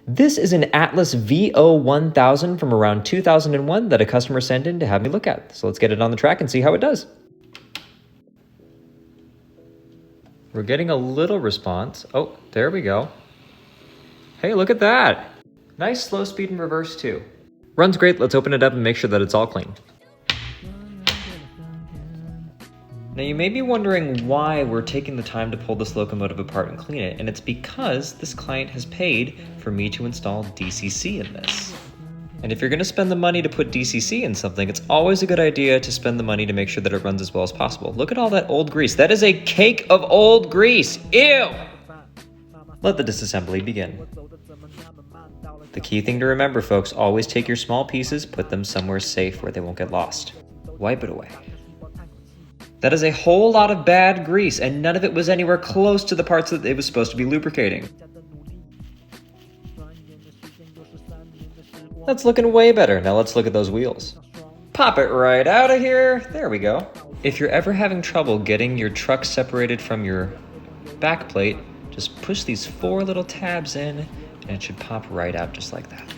This is an Atlas VO1000 from around 2001 that a customer sent in to have me look at. So let's get it on the track and see how it does. We're getting a little response. Oh, there we go. Hey, look at that. Nice slow speed in reverse too. Runs great. Let's open it up and make sure that it's all clean. Now you may be wondering why we're taking the time to pull this locomotive apart and clean it, and it's because this client has paid for me to install DCC in this. And if you're going to spend the money to put DCC in something, it's always a good idea to spend the money to make sure that it runs as well as possible. Look at all that old grease. That is a cake of old grease. Ew! Let the disassembly begin. The key thing to remember, folks, always take your small pieces, put them somewhere safe where they won't get lost. Wipe it away. That is a whole lot of bad grease, and none of it was anywhere close to the parts that it was supposed to be lubricating. That's looking way better. Now let's look at those wheels. Pop it right out of here. There we go. If you're ever having trouble getting your truck separated from your back plate, just push these 4 little tabs in, and it should pop right out just like that.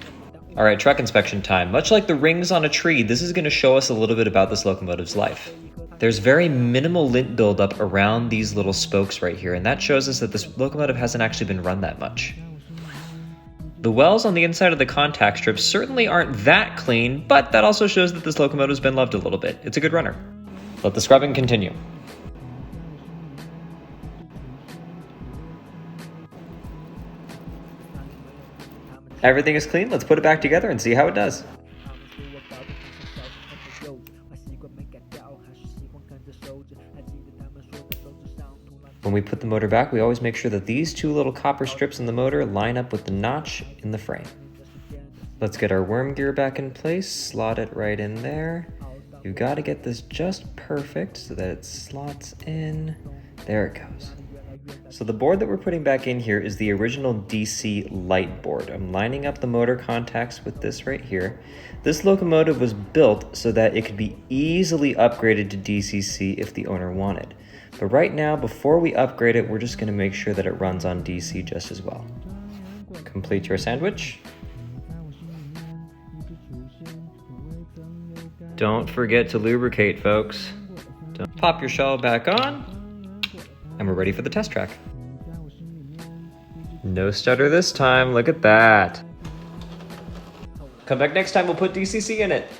All right, truck inspection time. Much like the rings on a tree, this is going to show us a little bit about this locomotive's life. There's very minimal lint buildup around these little spokes right here, and that shows us that this locomotive hasn't actually been run that much. The wells on the inside of the contact strips certainly aren't that clean, but that also shows that this locomotive's been loved a little bit. It's a good runner. Let the scrubbing continue. Everything is clean. Let's put it back together and see how it does. When we put the motor back, we always make sure that these 2 little copper strips in the motor line up with the notch in the frame. Let's get our worm gear back in place, slot it right in there. You've got to get this just perfect so that it slots in. There it goes. So the board that we're putting back in here is the original DC light board. I'm lining up the motor contacts with this right here. This locomotive was built so that it could be easily upgraded to DCC if the owner wanted. But right now, before we upgrade it, we're just going to make sure that it runs on DC just as well. Complete your sandwich. Don't forget to lubricate, folks. Pop your shell back on. And we're ready for the test track. No stutter this time, look at that. Come back next time, we'll put DCC in it.